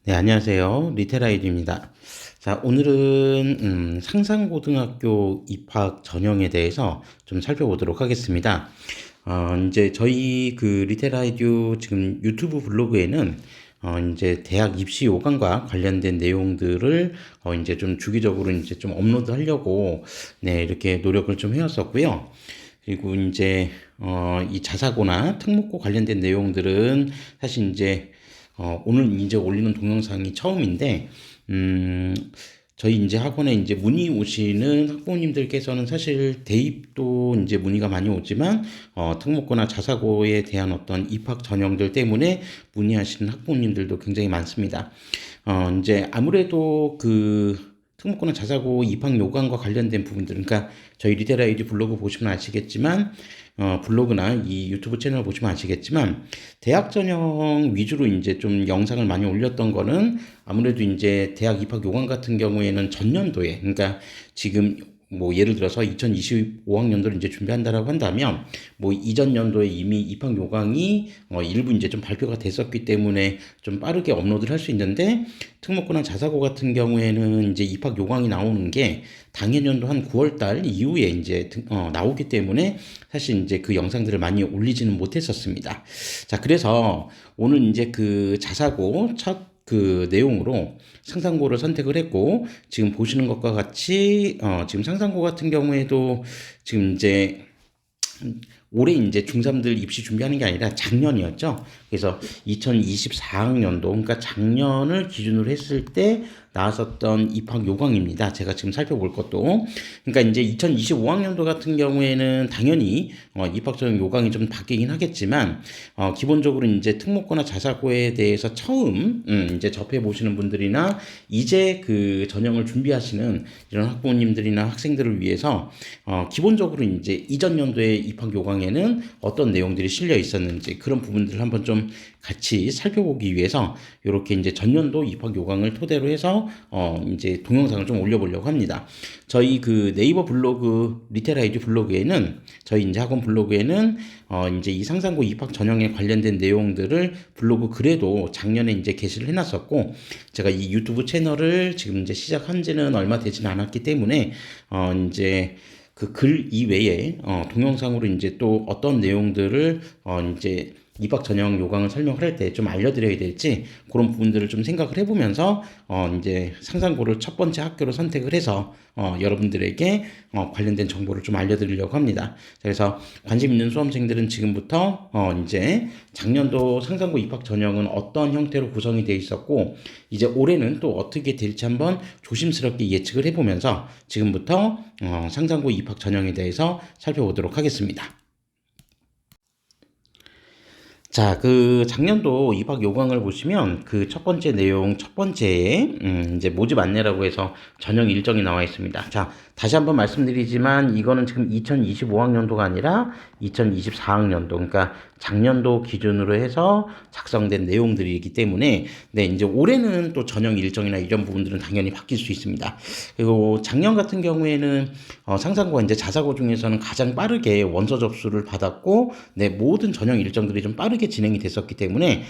네, 안녕하세요. 리테라이드입니다. 자, 오늘은 상상고등학교 입학 전형에 대해서 좀 살펴보도록 하겠습니다. 이제 저희 그 리테라이드 지금 유튜브 블로그에는 이제 대학 입시 요강과 관련된 내용들을 이제 좀 주기적으로 이제 좀 업로드 하려고 네, 이렇게 노력을 좀 해왔었고요. 그리고 이제 이 자사고나 특목고 관련된 내용들은 사실 이제 오늘 이제 올리는 동영상이 처음인데, 음, 저희 이제 학원에 이제 문의 오시는 학부모님들께서는 사실 대입도 이제 문의가 많이 오지만, 특목고나 자사고에 대한 어떤 입학 전형들 때문에 문의하시는 학부모님들도 굉장히 많습니다. 이제 아무래도 그 특목고나 자사고 입학 요강과 관련된 부분들, 그러니까 저희 리테라이드 블로그 보시면 아시겠지만, 블로그나 이 유튜브 채널 보시면 아시겠지만, 대학 전형 위주로 이제 좀 영상을 많이 올렸던 거는 아무래도 이제 대학 입학 요강 같은 경우에는 전년도에, 그러니까 지금 뭐 예를 들어서 2025학년도를 이제 준비한다라고 한다면 뭐 이전 연도에 이미 입학 요강이 일부 이제 좀 발표가 됐었기 때문에 좀 빠르게 업로드를 할 수 있는데, 특목고나 자사고 같은 경우에는 이제 입학 요강이 나오는 게 당해년도 한 9월 달 이후에 이제 나오기 때문에 사실 이제 그 영상들을 많이 올리지는 못했었습니다. 자, 그래서 오늘 이제 그 자사고 첫 그 내용으로 상상고를 선택을 했고, 지금 보시는 것과 같이 지금 상상고 같은 경우에도 지금 이제 올해 이제 중3들 입시 준비하는 게 아니라 작년이었죠. 그래서 2024학년도, 그러니까 작년을 기준으로 했을 때 나왔었던 입학 요강입니다. 제가 지금 살펴볼 것도. 그러니까 이제 2025학년도 같은 경우에는 당연히 입학 전형 요강이 좀 바뀌긴 하겠지만, 기본적으로 이제 특목고나 자사고에 대해서 처음 이제 접해 보시는 분들이나 이제 그 전형을 준비하시는 이런 학부모님들이나 학생들을 위해서 기본적으로 이제 이전 연도의 입학 요강에는 어떤 내용들이 실려 있었는지 그런 부분들을 한번 좀 같이 살펴보기 위해서 이렇게 이제 전년도 입학 요강을 토대로 해서 이제 동영상을 좀 올려보려고 합니다. 저희 그 네이버 블로그 리테라이드 블로그에는 저희 이제 학원 블로그에는 이제 이 상상고 입학 전형에 관련된 내용들을 블로그 글에도 작년에 이제 게시를 해놨었고, 제가 이 유튜브 채널을 지금 이제 시작한 지는 얼마 되진 않았기 때문에 이제 그 글 이외에 동영상으로 이제 또 어떤 내용들을 이제 입학 전형 요강을 설명을 할 때 좀 알려드려야 될지 그런 부분들을 좀 생각을 해보면서 이제 상상고를 첫 번째 학교로 선택을 해서 여러분들에게 관련된 정보를 좀 알려드리려고 합니다. 그래서 관심 있는 수험생들은 지금부터 이제 작년도 상상고 입학 전형은 어떤 형태로 구성이 되어 있었고 이제 올해는 또 어떻게 될지 한번 조심스럽게 예측을 해보면서 지금부터 상상고 입학 전형에 대해서 살펴보도록 하겠습니다. 자, 그 작년도 입학 요강을 보시면 그 첫 번째 내용, 첫 번째에 이제 모집 안내라고 해서 전형 일정이 나와 있습니다. 자, 다시 한번 말씀드리지만 이거는 지금 2025학년도가 아니라 2024학년도, 그러니까 작년도 기준으로 해서 작성된 내용들이기 때문에 네, 이제 올해는 또 전형 일정이나 이런 부분들은 당연히 바뀔 수 있습니다. 그리고 작년 같은 경우에는 상상고가 이제 자사고 중에서는 가장 빠르게 원서 접수를 받았고, 네, 모든 전형 일정들이 좀 빠르게 진행이 됐었기 때문에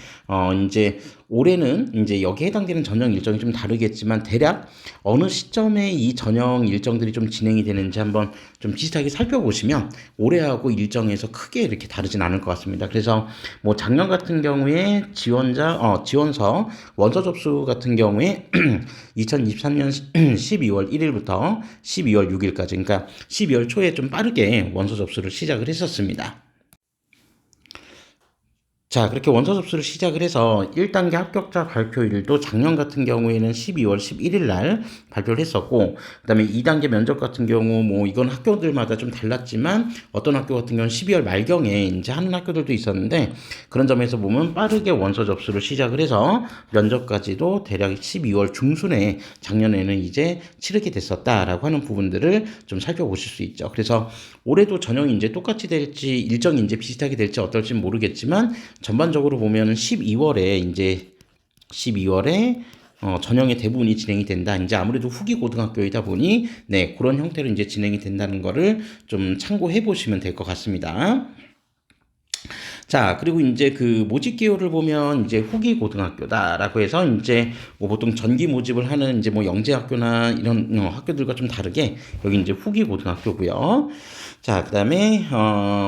이제 올해는 이제 여기에 해당되는 전형 일정이 좀 다르겠지만 대략 어느 시점에 이 전형 일정들이 좀 진행이 되는지 한번 좀 비슷하게 살펴보시면 올해하고 일정에서 크게 이렇게 다르진 않을 것 같습니다. 그래서 뭐 작년 같은 경우에 지원서 원서 접수 같은 경우에 2023년 12월 1일부터 12월 6일까지, 그러니까 12월 초에 좀 빠르게 원서 접수를 시작을 했었습니다. 자, 그렇게 원서 접수를 시작을 해서 1단계 합격자 발표일도 작년 같은 경우에는 12월 11일 날 발표를 했었고, 그다음에 2단계 면접 같은 경우 뭐 이건 학교들마다 좀 달랐지만 어떤 학교 같은 경우는 12월 말경에 이제 하는 학교들도 있었는데, 그런 점에서 보면 빠르게 원서 접수를 시작을 해서 면접까지도 대략 12월 중순에 작년에는 이제 치르게 됐었다라고 하는 부분들을 좀 살펴보실 수 있죠. 그래서 올해도 전형이 이제 똑같이 될지 일정이 이제 비슷하게 될지 어떨지 모르겠지만 전반적으로 보면은 12월에 전형의 대부분이 진행이 된다. 이제 아무래도 후기 고등학교이다 보니 네, 그런 형태로 이제 진행이 된다는 거를 좀 참고해 보시면 될 것 같습니다. 자, 그리고 이제 그 모집 기호를 보면 이제 후기 고등학교다라고 해서 이제 뭐 보통 전기 모집을 하는 이제 뭐 영재학교나 이런 학교들과 좀 다르게 여기 이제 후기 고등학교고요. 자, 그다음에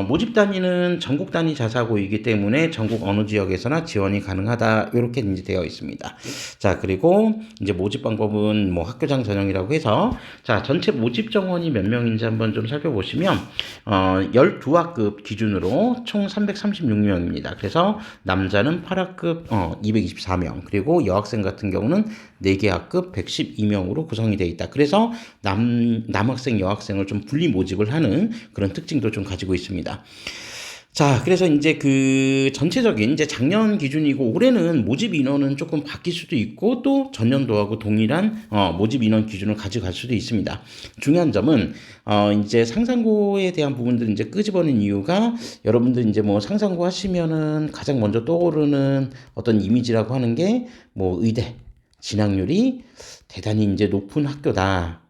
모집 단위는 전국 단위 자사고이기 때문에 전국 어느 지역에서나 지원이 가능하다 이렇게 이제 되어 있습니다. 자, 그리고 이제 모집 방법은 뭐 학교장 전형이라고 해서 자, 전체 모집 정원이 몇 명인지 한번 좀 살펴보시면 12학급 기준으로 총 336명입니다. 그래서 남자는 8학급 224명, 그리고 여학생 같은 경우는 4개 학급 112명으로 구성이 되어 있다. 그래서 남학생, 여학생을 좀 분리 모집을 하는 그런 특징도 좀 가지고 있습니다. 자, 그래서 이제 그 전체적인 이제 작년 기준이고 올해는 모집 인원은 조금 바뀔 수도 있고 또 전년도하고 동일한 모집 인원 기준을 가져갈 수도 있습니다. 중요한 점은 이제 상상고에 대한 부분들 이제 끄집어낸 이유가 여러분들 이제 뭐 상상고 하시면은 가장 먼저 떠오르는 어떤 이미지라고 하는 게 뭐 의대 진학률이 대단히 이제 높은 학교다.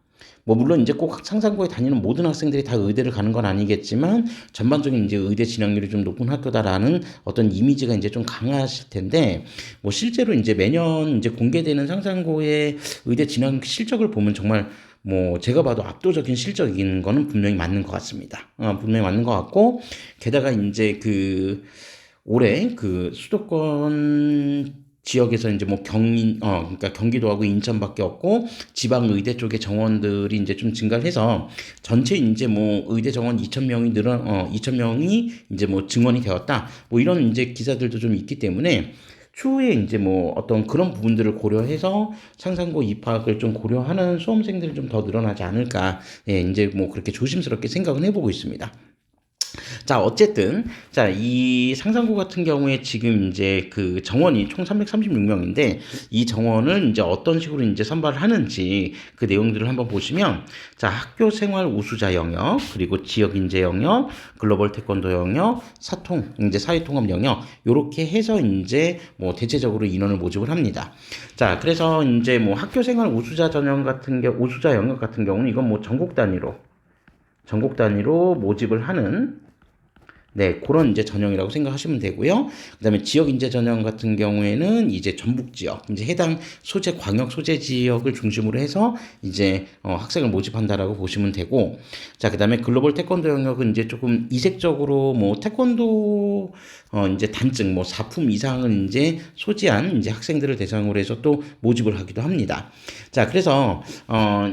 뭐 물론 이제 꼭 상상고에 다니는 모든 학생들이 다 의대를 가는 건 아니겠지만 전반적인 이제 의대 진학률이 좀 높은 학교다라는 어떤 이미지가 이제 좀 강하실 텐데 뭐 실제로 이제 매년 이제 공개되는 상상고의 의대 진학 실적을 보면 정말 뭐 제가 봐도 압도적인 실적인 거는 분명히 맞는 것 같습니다. 분명히 맞는 것 같고 게다가 이제 그 올해 그 수도권 지역에서 이제 뭐 그러니까 경기도하고 인천밖에 없고 지방 의대 쪽의 정원들이 이제 좀 증가를 해서 전체 이제 뭐 의대 정원 2,000명이 2,000명이 이제 뭐 증원이 되었다. 뭐 이런 이제 기사들도 좀 있기 때문에 추후에 이제 뭐 어떤 그런 부분들을 고려해서 상상고 입학을 좀 고려하는 수험생들이 좀 더 늘어나지 않을까. 예, 이제 뭐 그렇게 조심스럽게 생각은 해보고 있습니다. 자, 어쨌든, 자, 이 상상고 같은 경우에 지금 이제 그 정원이 총 336명인데, 이 정원을 이제 어떤 식으로 이제 선발을 하는지 그 내용들을 한번 보시면, 자, 학교 생활 우수자 영역, 그리고 지역 인재 영역, 글로벌 태권도 영역, 이제 사회통합 영역, 요렇게 해서 이제 뭐 대체적으로 인원을 모집을 합니다. 자, 그래서 이제 뭐 학교 생활 우수자 우수자 영역 같은 경우는 이건 뭐 전국 단위로 모집을 하는 네, 그런 이제 전형이라고 생각하시면 되고요. 그다음에 지역 인재 전형 같은 경우에는 이제 전북 지역, 이제 해당 소재 광역 소재 지역을 중심으로 해서 이제 학생을 모집한다라고 보시면 되고, 자, 그다음에 글로벌 태권도 영역은 이제 조금 이색적으로 뭐 태권도 이제 단증 뭐 4품 이상을 이제 소지한 이제 학생들을 대상으로 해서 또 모집을 하기도 합니다. 자, 그래서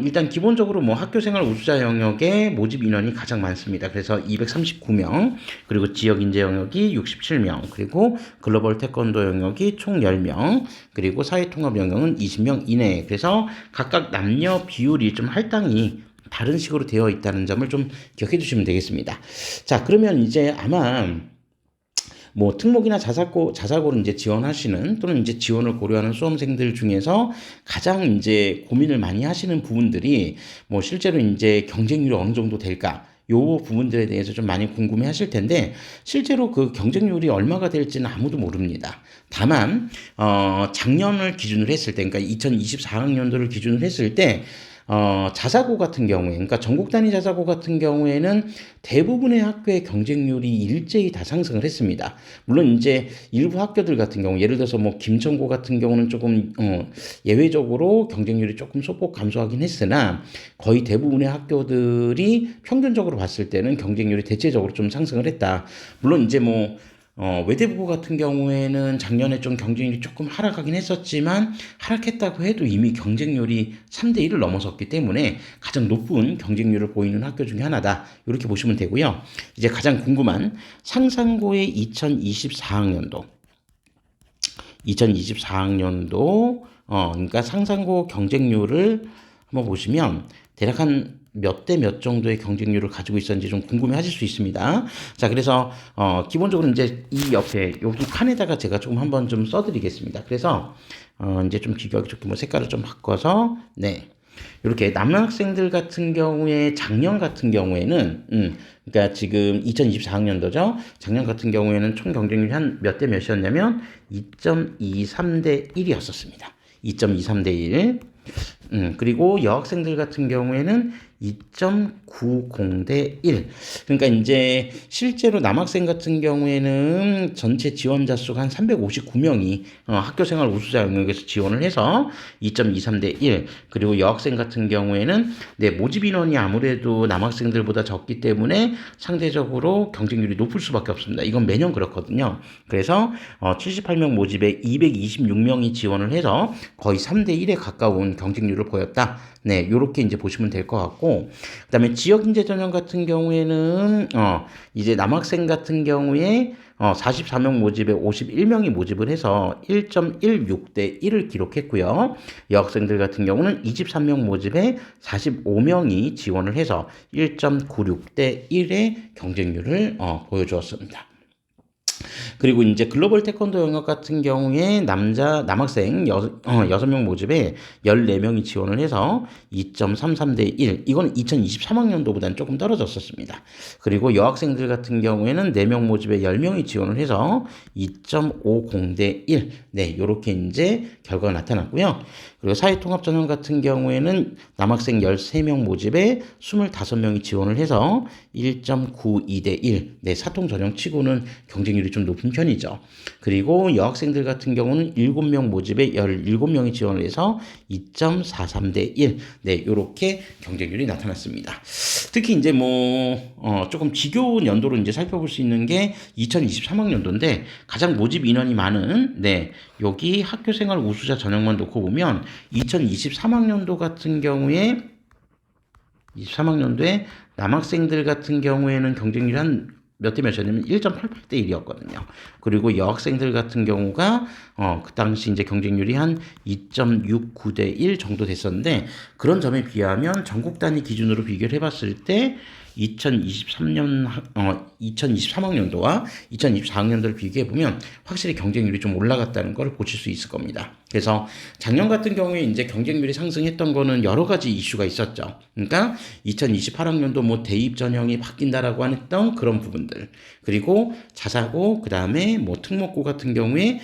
일단 기본적으로 뭐 학교생활 우수자 영역의 모집 인원이 가장 많습니다. 그래서 239명, 그리고 지역 인재 영역이 67명, 그리고 글로벌 태권도 영역이 총 10명, 그리고 사회통합 영역은 20명 이내. 그래서 각각 남녀 비율이 좀 할당이 다른 식으로 되어 있다는 점을 좀 기억해 두시면 되겠습니다. 자, 그러면 이제 아마 뭐 특목이나 자사고를 이제 지원하시는 또는 이제 지원을 고려하는 수험생들 중에서 가장 이제 고민을 많이 하시는 부분들이 뭐 실제로 이제 경쟁률이 어느 정도 될까? 요 부분들에 대해서 좀 많이 궁금해 하실 텐데 실제로 그 경쟁률이 얼마가 될지는 아무도 모릅니다. 다만 작년을 기준으로 했을 때, 그러니까 2024학년도를 기준으로 했을 때 자사고 같은 경우에, 그러니까 전국 단위 자사고 같은 경우에는 대부분의 학교의 경쟁률이 일제히 다 상승을 했습니다. 물론 이제 일부 학교들 같은 경우, 예를 들어서 뭐 김천고 같은 경우는 조금 예외적으로 경쟁률이 조금 소폭 감소하긴 했으나 거의 대부분의 학교들이 평균적으로 봤을 때는 경쟁률이 대체적으로 좀 상승을 했다. 물론 이제 뭐 외대부고 같은 경우에는 작년에 좀 경쟁률이 조금 하락하긴 했었지만 하락했다고 해도 이미 경쟁률이 3대 1을 넘어섰기 때문에 가장 높은 경쟁률을 보이는 학교 중에 하나다. 이렇게 보시면 되고요. 이제 가장 궁금한 상상고의 2024학년도 그러니까 상상고 경쟁률을 한번 보시면 대략 한 몇 대 몇 정도의 경쟁률을 가지고 있었는지 좀 궁금해 하실 수 있습니다. 자, 그래서 기본적으로 이제 이 옆에 여기 칸에다가 제가 조금 한번 좀 써드리겠습니다. 그래서 이제 좀 비교하기 좋게 뭐 색깔을 좀 바꿔서 네. 이렇게 남학생들 같은 경우에 작년 같은 경우에는 그러니까 지금 2024학년도죠. 작년 같은 경우에는 총 경쟁률이 한 몇 대 몇이었냐면 2.23대 1이었었습니다. 2.23대 1. 그리고 여학생들 같은 경우에는 2.90 대 1. 그러니까 이제 실제로 남학생 같은 경우에는 전체 지원자 수가 한 359명이 학교생활 우수자 영역에서 지원을 해서 2.23 대 1. 그리고 여학생 같은 경우에는 네, 모집 인원이 아무래도 남학생들보다 적기 때문에 상대적으로 경쟁률이 높을 수밖에 없습니다. 이건 매년 그렇거든요. 그래서 78명 모집에 226명이 지원을 해서 거의 3대 1에 가까운 경쟁률을 보였다. 네, 요렇게 이제 보시면 될 것 같고, 그다음에 지역 인재 전형 같은 경우에는 이제 남학생 같은 경우에 44명 모집에 51명이 모집을 해서 1.16 대 1을 기록했고요. 여학생들 같은 경우는 23명 모집에 45명이 지원을 해서 1.96 대 1의 경쟁률을 보여주었습니다. 그리고 이제 글로벌 태권도 영역 같은 경우에 남학생 6명 모집에 14명이 지원을 해서 2.33 대 1. 이건 2023학년도보다는 조금 떨어졌었습니다. 그리고 여학생들 같은 경우에는 4명 모집에 10명이 지원을 해서 2.50 대 1. 네, 요렇게 이제 결과가 나타났고요. 그리고 사회통합 전형 같은 경우에는 남학생 13명 모집에 25명이 지원을 해서 1.92 대 1. 네, 사통 전형 치고는 경쟁률이 좀 높은 편이죠. 그리고 여학생들 같은 경우는 7명 모집에 17명이 지원을 해서 2.43 대 1. 네, 요렇게 경쟁률이 나타났습니다. 특히 이제 조금 지겨운 연도로 이제 살펴볼 수 있는 게 2023학년도인데 가장 모집 인원이 많은 여기 학교생활 우수자 전형만 놓고 보면 2023학년도 같은 경우에 23학년도에 남학생들 같은 경우에는 경쟁률이 한 몇 대 몇이었냐면 1.88 대 1이었거든요. 그리고 여학생들 같은 경우가 그 당시 이제 경쟁률이 한 2.69 대 1 정도 됐었는데 그런 점에 비하면 전국 단위 기준으로 비교를 해봤을 때 2023학년도와 2024학년도를 비교해보면 확실히 경쟁률이 좀 올라갔다는 걸 보실 수 있을 겁니다. 그래서 작년 같은 경우에 이제 경쟁률이 상승했던 거는 여러 가지 이슈가 있었죠. 그러니까 2028학년도 대입 전형이 바뀐다라고 했던 그런 부분들. 그리고 자사고, 그 다음에 특목고 같은 경우에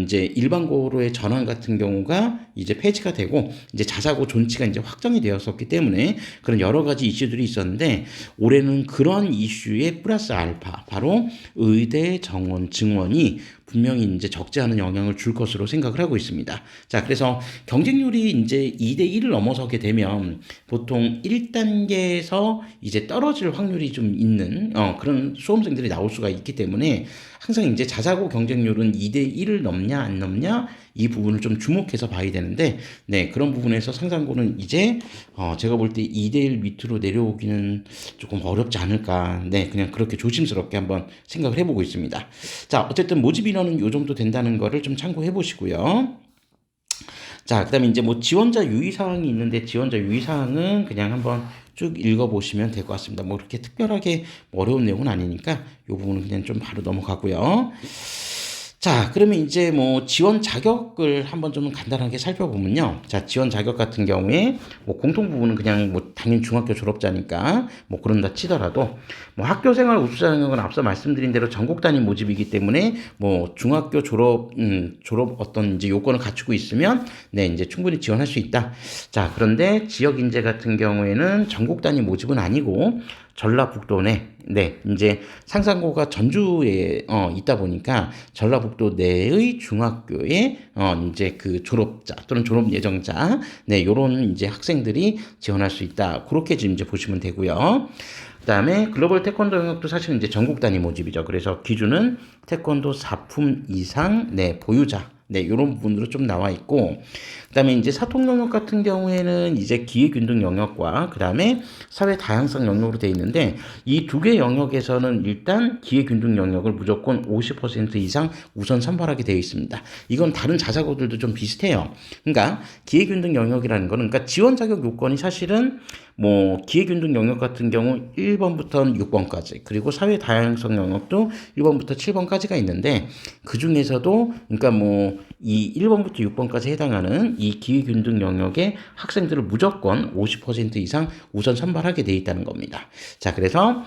이제 일반고로의 전환 같은 경우가 이제 폐지가 되고 이제 자사고 존치가 이제 확정이 되었었기 때문에 그런 여러 가지 이슈들이 있었는데 올해는 그런 이슈에 플러스 알파, 바로 의대, 정원, 증원이 분명히 이제 적지 않은 영향을 줄 것으로 생각을 하고 있습니다. 자, 그래서 경쟁률이 이제 2대 1을 넘어서게 되면 보통 1단계에서 이제 떨어질 확률이 좀 있는 그런 수험생들이 나올 수가 있기 때문에 항상 이제 자사고 경쟁률은 2대 1을 넘냐 안 넘냐 이 부분을 좀 주목해서 봐야 되는데 네, 그런 부분에서 상산고는 이제 제가 볼 때 2대 1 밑으로 내려오기는 조금 어렵지 않을까. 네, 그냥 그렇게 조심스럽게 한번 생각을 해보고 있습니다. 자, 어쨌든 모집 인원은 요 정도 된다는 거를 좀 참고해 보시고요. 자, 그 다음에 이제 지원자 유의사항이 있는데 지원자 유의사항은 그냥 한번 쭉 읽어보시면 될 것 같습니다. 그렇게 특별하게 어려운 내용은 아니니까 이 부분은 그냥 좀 바로 넘어가고요. 자, 그러면 이제 지원 자격을 한번 좀 간단하게 살펴보면요. 자, 지원 자격 같은 경우에 공통 부분은 그냥 당연히 중학교 졸업자니까 그런다 치더라도 학교 생활 우수자 영역은 앞서 말씀드린 대로 전국 단위 모집이기 때문에 중학교 졸업 어떤 이제 요건을 갖추고 있으면 네, 이제 충분히 지원할 수 있다. 자, 그런데 지역 인재 같은 경우에는 전국 단위 모집은 아니고 전라북도 내, 네, 이제 상산고가 전주에 있다 보니까 전라북도 내의 중학교에 이제 그 졸업자 또는 졸업 예정자, 네, 요런 이제 학생들이 지원할 수 있다. 그렇게 지금 이제 보시면 되고요. 그다음에 글로벌 태권도 영역도 사실은 이제 전국 단위 모집이죠. 그래서 기준은 태권도 4품 이상 네, 보유자. 네, 이런 부분으로 좀 나와 있고, 그다음에 이제 사통 영역 같은 경우에는 이제 기회균등 영역과 그다음에 사회 다양성 영역으로 되어 있는데 이 두 개 영역에서는 일단 기회균등 영역을 무조건 50% 이상 우선 선발하게 되어 있습니다. 이건 다른 자사고들도 좀 비슷해요. 그러니까 기회균등 영역이라는 거는 그러니까 지원 자격 요건이 사실은 기회균등 영역 같은 경우 1번부터 6번까지 그리고 사회 다양성 영역도 1번부터 7번까지가 있는데 그 중에서도 그러니까 이 1번부터 6번까지 해당하는 이 기회균등 영역의 학생들을 무조건 50% 이상 우선 선발하게 돼 있다는 겁니다. 자, 그래서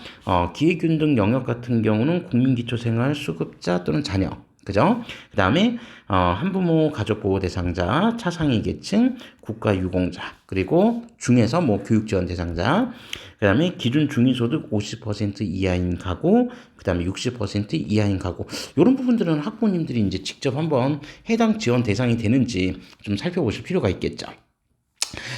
기회균등 영역 같은 경우는 국민기초생활 수급자 또는 자녀 그죠? 그 다음에 한부모 가족보호 대상자, 차상위 계층, 국가유공자, 그리고 중에서 뭐 교육지원 대상자, 그 다음에 기준 중위소득 50% 이하인 가구, 그 다음에 60% 이하인 가구. 이런 부분들은 학부모님들이 이제 직접 한번 해당 지원 대상이 되는지 좀 살펴보실 필요가 있겠죠.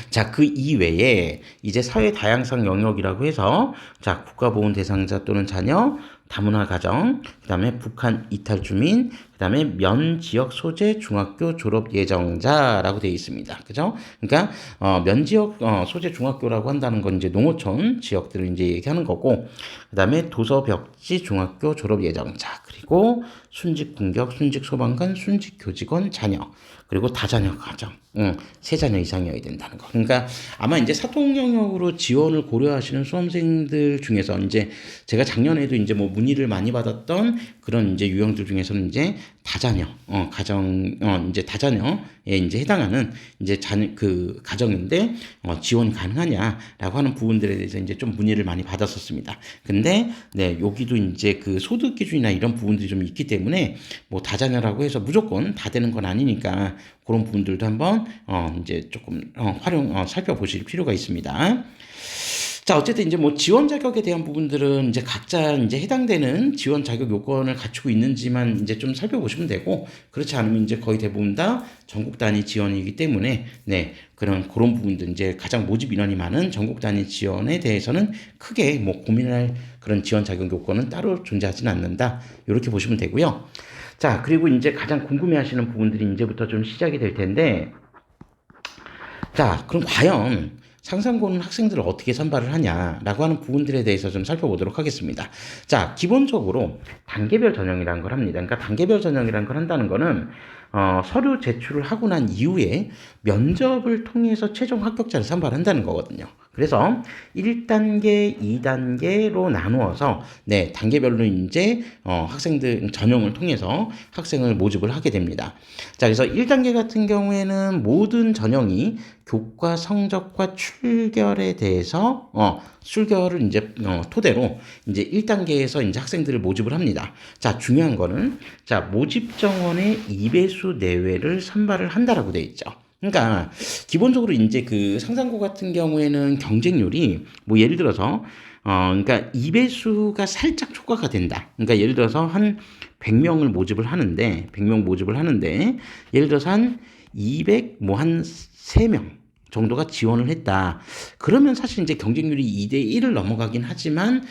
자, 그 이외에 이제 사회 다양성 영역이라고 해서 자, 국가보훈 대상자 또는 자녀, 다문화 가정, 그다음에 북한 이탈 주민, 그다음에 면 지역 소재 중학교 졸업 예정자라고 되어 있습니다. 그죠? 그러니까 면 지역 소재 중학교라고 한다는 건 이제 농어촌 지역들을 이제 얘기하는 거고, 그다음에 도서벽지 중학교 졸업 예정자, 그리고 순직 군격, 순직 소방관, 순직 교직원 자녀, 그리고 다자녀 가정, 세 자녀 이상이어야 된다는 거. 그러니까 아마 이제 사통 영역으로 지원을 고려하시는 수험생들 중에서 이제 제가 작년에도 이제 뭐 문의를 많이 받았던 그런 이제 유형들 중에서는 이제 다자녀, 가정, 이제 다자녀에 이제 해당하는 이제 그 가정인데 지원이 가능하냐라고 하는 부분들에 대해서 이제 좀 문의를 많이 받았었습니다. 근데 네, 여기도 이제 그 소득 기준이나 이런 부분들이 좀 있기 때문에 뭐 다자녀라고 해서 무조건 다 되는 건 아니니까 그런 부분들도 한번 이제 조금 살펴보실 필요가 있습니다. 자, 어쨌든 이제 뭐 지원 자격에 대한 부분들은 이제 각자 이제 해당되는 지원 자격 요건을 갖추고 있는지만 이제 좀 살펴보시면 되고, 그렇지 않으면 이제 거의 대부분 다 전국 단위 지원이기 때문에 네, 그런 부분들 이제 가장 모집 인원이 많은 전국 단위 지원에 대해서는 크게 뭐 고민할 그런 지원 자격 요건은 따로 존재하지는 않는다. 이렇게 보시면 되고요. 자, 그리고 이제 가장 궁금해 하시는 부분들이 이제부터 좀 시작이 될 텐데, 자, 그럼 과연 상상고는 학생들을 어떻게 선발을 하냐라고 하는 부분들에 대해서 좀 살펴보도록 하겠습니다. 자, 기본적으로 단계별 전형이라는 걸 합니다. 그러니까 단계별 전형이라는 걸 한다는 거는 서류 제출을 하고 난 이후에 면접을 통해서 최종 합격자를 선발한다는 거거든요. 그래서 1단계, 2단계로 나누어서 네, 단계별로 이제 학생들 전형을 통해서 학생을 모집을 하게 됩니다. 자, 그래서 1단계 같은 경우에는 모든 전형이 교과 성적과 출결에 대해서 출결을 이제 토대로 이제 1단계에서 이제 학생들을 모집을 합니다. 자, 중요한 거는 자, 모집 정원의 2배수 내외를 선발을 한다라고 되어 있죠. 그러니까 기본적으로 이제 그 상상고 같은 경우에는 경쟁률이 뭐 예를 들어서 그러니까 2배수가 살짝 초과가 된다. 그러니까 예를 들어서 한 100명을 모집을 하는데 100명 모집을 하는데 예를 들어서 한 200 뭐 한 3명 정도가 지원을 했다. 그러면 사실 이제 경쟁률이 2대 1을 넘어가긴 하지만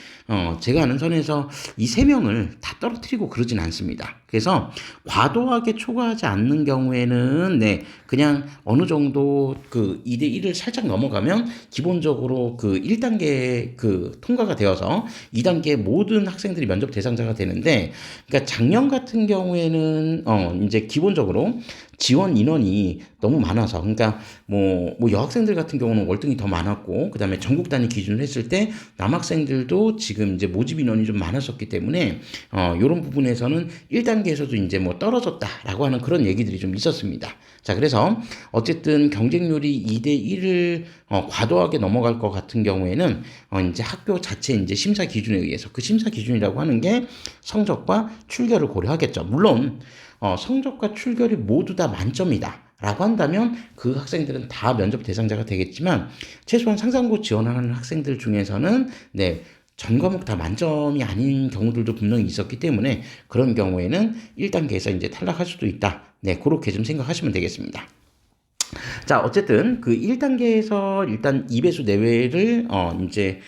제가 아는 선에서 이 3명을 다 떨어뜨리고 그러진 않습니다. 그래서 과도하게 초과하지 않는 경우에는 네, 그냥 어느 정도 그 2대 1을 살짝 넘어가면 기본적으로 그 1단계 그 통과가 되어서 2단계 모든 학생들이 면접 대상자가 되는데, 그러니까 작년 같은 경우에는 이제 기본적으로 지원 인원이 너무 많아서, 그러니까 뭐 여학생들 같은 경우는 월등히 더 많았고, 그 다음에 전국 단위 기준을 했을 때 남학생들도 지금 이제 모집 인원이 좀 많았었기 때문에 이런 부분에서는 1단계에서도 이제 뭐 떨어졌다라고 하는 그런 얘기들이 좀 있었습니다. 자, 그래서 어쨌든 경쟁률이 2대 1을 과도하게 넘어갈 것 같은 경우에는 이제 학교 자체 이제 심사 기준에 의해서 그 심사 기준이라고 하는 게 성적과 출결을 고려하겠죠. 물론 성적과 출결이 모두 다 만점이다 라고 한다면 그 학생들은 다 면접 대상자가 되겠지만, 최소한 상상고 지원하는 학생들 중에서는 네, 전 과목 다 만점이 아닌 경우들도 분명히 있었기 때문에 그런 경우에는 1단계에서 이제 탈락할 수도 있다. 네, 그렇게 좀 생각하시면 되겠습니다. 자, 어쨌든 그 1단계에서 일단 2배수 내외를 이제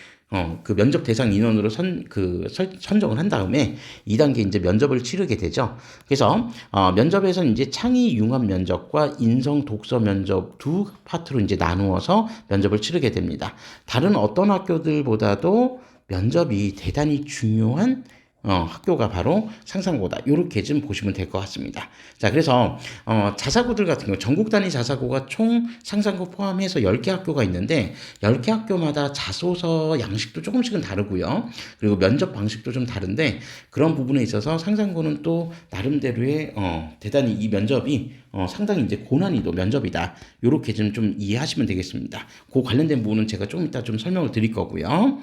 그 면접 대상 인원으로 선정을 한 다음에 2단계 이제 면접을 치르게 되죠. 그래서 면접에서 이제 창의 융합 면접과 인성 독서 면접 두 파트로 이제 나누어서 면접을 치르게 됩니다. 다른 어떤 학교들보다도 면접이 대단히 중요한 학교가 바로 상상고다. 이렇게 좀 보시면 될 것 같습니다. 자, 그래서 자사고들 같은 경우 전국 단위 자사고가 총 상상고 포함해서 10개 학교가 있는데 10개 학교마다 자소서 양식도 조금씩은 다르고요. 그리고 면접 방식도 좀 다른데 그런 부분에 있어서 상상고는 또 나름대로의 대단히 이 면접이 상당히 이제 고난이도 면접이다. 이렇게 좀 이해하시면 되겠습니다. 그 관련된 부분은 제가 좀 이따 좀 설명을 드릴 거고요.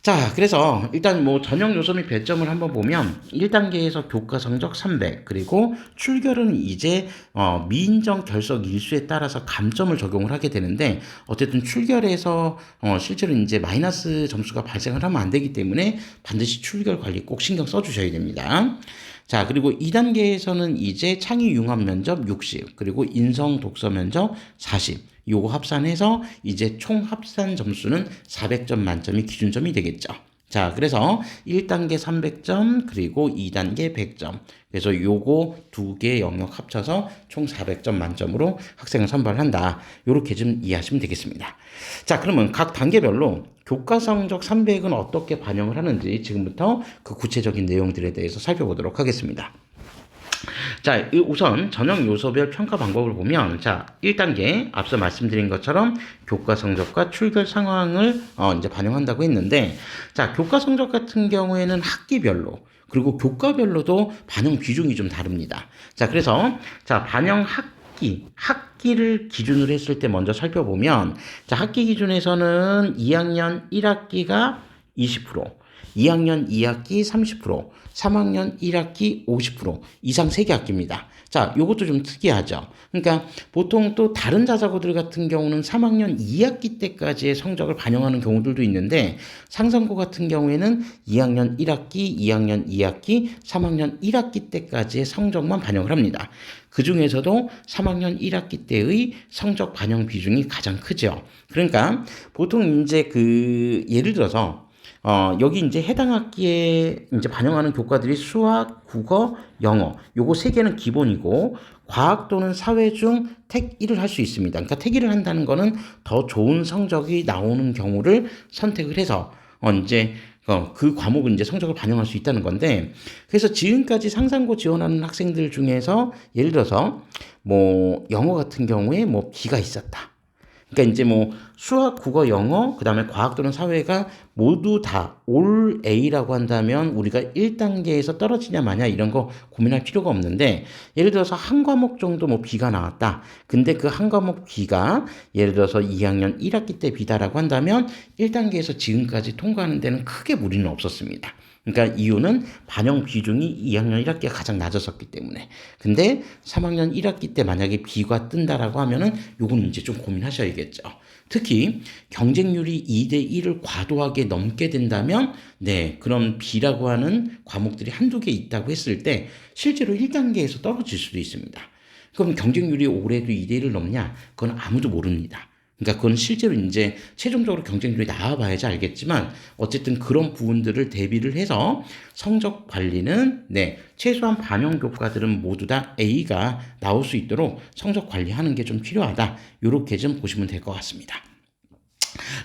자, 그래서 일단 뭐 전형 요소 및 배점을 한번 보면 1단계에서 교과 성적 300, 그리고 출결은 이제 미인정 결석 일수에 따라서 감점을 적용을 하게 되는데, 어쨌든 출결에서 실제로 이제 마이너스 점수가 발생을 하면 안 되기 때문에 반드시 출결 관리 꼭 신경 써 주셔야 됩니다. 자, 그리고 2단계에서는 이제 창의 융합 면접 60, 그리고 인성 독서 면접 40, 요거 합산해서 이제 총 합산 점수는 400점 만점이 기준점이 되겠죠. 자, 그래서 1단계 300점, 그리고 2단계 100점. 그래서 요거 두 개 영역 합쳐서 총 400점 만점으로 학생을 선발한다. 요렇게 좀 이해하시면 되겠습니다. 자, 그러면 각 단계별로 교과 성적 300은 어떻게 반영을 하는지 지금부터 그 구체적인 내용들에 대해서 살펴보도록 하겠습니다. 자, 우선 전형 요소별 평가 방법을 보면, 자, 1단계 앞서 말씀드린 것처럼 교과 성적과 출결 상황을 이제 반영한다고 했는데, 자, 교과 성적 같은 경우에는 학기별로 그리고 교과별로도 반영 비중이 좀 다릅니다. 자, 그래서 자, 반영 학기를 기준으로 했을 때 먼저 살펴보면, 자, 학기 기준에서는 2학년 1학기가 20%, 2학년 2학기 30%, 3학년 1학기 50% 이상 3개 학기입니다. 자, 요것도 좀 특이하죠. 그러니까 보통 또 다른 자사고들 같은 경우는 3학년 2학기 때까지의 성적을 반영하는 경우들도 있는데, 상상고 같은 경우에는 2학년 1학기, 2학년 2학기, 3학년 1학기 때까지의 성적만 반영을 합니다. 그 중에서도 3학년 1학기 때의 성적 반영 비중이 가장 크죠. 그러니까 보통 이제 예를 들어서 여기 이제 해당 학기에 이제 반영하는 교과들이 수학, 국어, 영어, 요거 세 개는 기본이고, 과학 또는 사회 중 택 1을 할 수 있습니다. 그러니까 택 1을 한다는 거는 더 좋은 성적이 나오는 경우를 선택을 해서 이제 그 과목은 이제 성적을 반영할 수 있다는 건데, 그래서 지금까지 상상고 지원하는 학생들 중에서 예를 들어서 뭐 영어 같은 경우에 뭐 B가 있었다. 그러니까 이제 뭐 수학, 국어, 영어, 그 다음에 과학 또는 사회가 모두 다 올 A라고 한다면 우리가 1단계에서 떨어지냐 마냐 이런 거 고민할 필요가 없는데, 예를 들어서 한 과목 정도 뭐 B가 나왔다. 근데 그 한 과목 B가 예를 들어서 2학년 1학기 때 B다라고 한다면 1단계에서 지금까지 통과하는 데는 크게 무리는 없었습니다. 그러니까 이유는 반영 비중이 2학년 1학기가 가장 낮았었기 때문에. 근데 3학년 1학기 때 만약에 B가 뜬다라고 하면은 요거는 이제 좀 고민하셔야겠죠. 특히 경쟁률이 2대1을 과도하게 넘게 된다면, 네, 그럼 B라고 하는 과목들이 한두 개 있다고 했을 때 실제로 1단계에서 떨어질 수도 있습니다. 그럼 경쟁률이 올해도 2대1을 넘냐? 그건 아무도 모릅니다. 그러니까 그건 실제로 이제 최종적으로 경쟁률이 나와봐야지 알겠지만, 어쨌든 그런 부분들을 대비를 해서 성적 관리는, 네, 최소한 반영 교과들은 모두 다 A가 나올 수 있도록 성적 관리하는 게 좀 필요하다. 이렇게 좀 보시면 될 것 같습니다.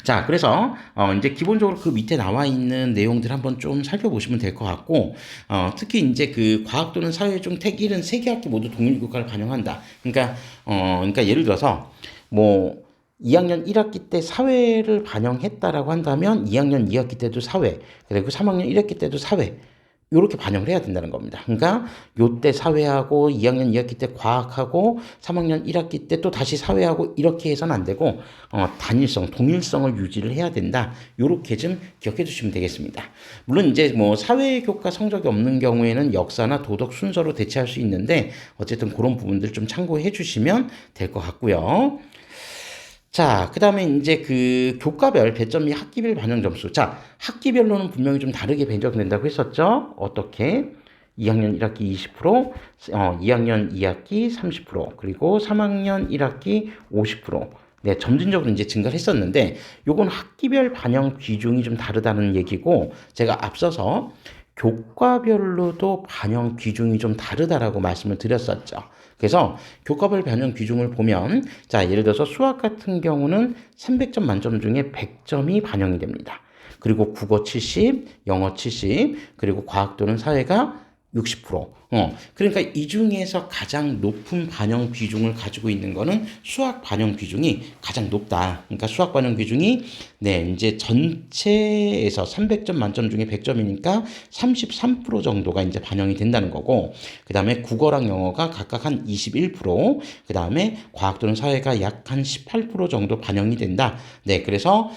자, 그래서 이제 기본적으로 그 밑에 나와 있는 내용들 한번 좀 살펴보시면 될 것 같고, 특히 이제 그 과학 또는 사회 중 택 1은 3개 학기 모두 동일 교과를 반영한다. 그러니까 예를 들어서 뭐 2학년 1학기 때 사회를 반영했다라고 한다면 2학년 2학기 때도 사회, 그리고 3학년 1학기 때도 사회, 요렇게 반영을 해야 된다는 겁니다. 그러니까 요때 사회하고 2학년 2학기 때 과학하고 3학년 1학기 때 또 다시 사회하고 이렇게 해서는 안 되고 단일성, 동일성을 유지를 해야 된다. 요렇게 좀 기억해 주시면 되겠습니다. 물론 이제 뭐 사회 교과 성적이 없는 경우에는 역사나 도덕 순서로 대체할 수 있는데, 어쨌든 그런 부분들 좀 참고해 주시면 될 것 같고요. 자, 그 다음에 이제 그 교과별 배점 및 학기별 반영 점수. 자, 학기별로는 분명히 좀 다르게 배정된다고 했었죠. 어떻게? 2학년 1학기 20%, 2학년 2학기 30%, 그리고 3학년 1학기 50%. 네, 점진적으로 이제 증가를 했었는데, 요건 학기별 반영 비중이 좀 다르다는 얘기고, 제가 앞서서 교과별로도 반영 비중이 좀 다르다라고 말씀을 드렸었죠. 그래서 교과별 반영 비중을 보면, 자, 예를 들어서 수학 같은 경우는 300점 만점 중에 100점이 반영이 됩니다. 그리고 국어 70, 영어 70, 그리고 과학 또는 사회가 60%, 그러니까 이 중에서 가장 높은 반영 비중을 가지고 있는 거는 수학 반영 비중이 가장 높다. 그러니까 수학 반영 비중이 네, 이제 전체에서 300점 만점 중에 100점이니까 33% 정도가 이제 반영이 된다는 거고, 그 다음에 국어랑 영어가 각각 한 21%, 그 다음에 과학 또는 사회가 약 한 18% 정도 반영이 된다. 네, 그래서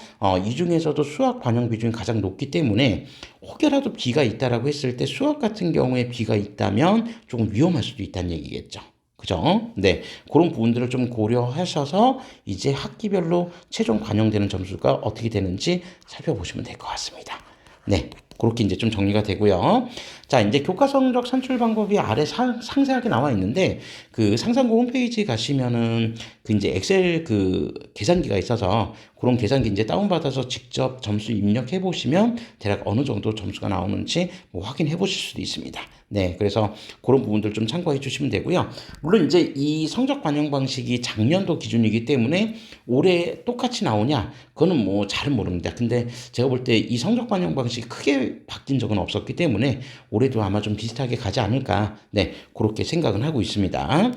이 중에서도 수학 반영 비중이 가장 높기 때문에 혹여라도 B가 있다라고 했을 때 수학 같은 경우에 B가 있다면 조금 위험할 수도 있다는 얘기겠죠. 그죠? 네. 그런 부분들을 좀 고려하셔서 이제 학기별로 최종 반영되는 점수가 어떻게 되는지 살펴보시면 될 것 같습니다. 네. 그렇게 이제 좀 정리가 되고요. 자, 이제 교과 성적 산출 방법이 아래 상세하게 나와 있는데, 그 상상고 홈페이지 가시면은 그 이제 엑셀 그 계산기가 있어서 그런 계산기 이제 다운받아서 직접 점수 입력해 보시면 대략 어느 정도 점수가 나오는지 뭐 확인해 보실 수도 있습니다. 네, 그래서 그런 부분들 좀 참고해 주시면 되고요. 물론 이제 이 성적 반영 방식이 작년도 기준이기 때문에 올해 똑같이 나오냐? 그거는 뭐 잘은 모릅니다. 근데 제가 볼 때 이 성적 반영 방식이 크게 바뀐 적은 없었기 때문에 올해도 아마 좀 비슷하게 가지 않을까. 네, 그렇게 생각은 하고 있습니다.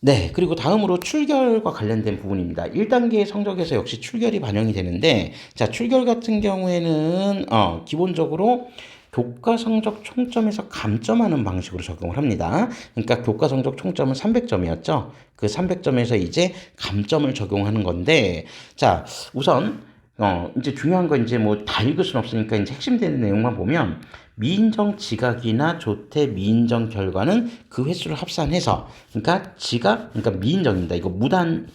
네, 그리고 다음으로 출결과 관련된 부분입니다. 1단계 성적에서 역시 출결이 반영이 되는데, 자, 출결 같은 경우에는, 기본적으로 교과 성적 총점에서 감점하는 방식으로 적용을 합니다. 그러니까 교과 성적 총점은 300점이었죠. 그 300점에서 이제 감점을 적용하는 건데, 자, 우선, 이제 중요한 건 이제 뭐 다 읽을 순 없으니까 이제 핵심되는 내용만 보면, 미인정 지각이나 조퇴 미인정 결과는 그 횟수를 합산해서, 그러니까 지각, 그러니까 미인정입니다. 이거 무단,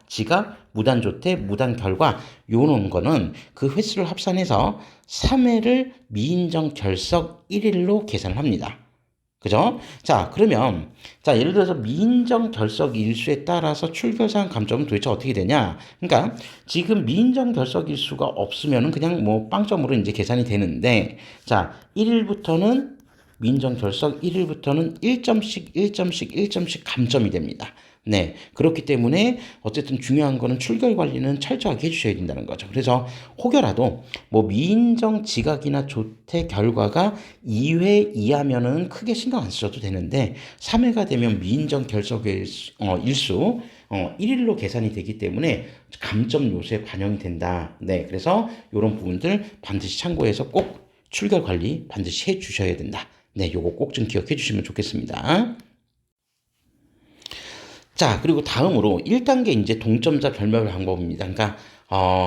지각, 무단 조퇴, 무단 결과, 요런 거는 그 횟수를 합산해서 3회를 미인정 결석 1일로 계산을 합니다. 그죠? 자, 그러면, 자, 예를 들어서 미인정 결석 일수에 따라서 출결상 감점은 도대체 어떻게 되냐? 그러니까 지금 미인정 결석 일수가 없으면은 그냥 뭐 빵점으로 이제 계산이 되는데, 자, 1일부터는 미인정 결석 1일부터는 1점씩, 1점씩, 1점씩 감점이 됩니다. 네. 그렇기 때문에 어쨌든 중요한 거는 출결 관리는 철저하게 해주셔야 된다는 거죠. 그래서 혹여라도 뭐 미인정 지각이나 조퇴 결과가 2회 이하면은 크게 신경 안 쓰셔도 되는데 3회가 되면 미인정 결석의 일수 1일로 계산이 되기 때문에 감점 요소에 반영이 된다. 네. 그래서 이런 부분들 반드시 참고해서 꼭 출결 관리 반드시 해 주셔야 된다. 네. 요거 꼭 좀 기억해 주시면 좋겠습니다. 자, 그리고 다음으로 1단계 이제 동점자 별별 방법입니다. 그러니까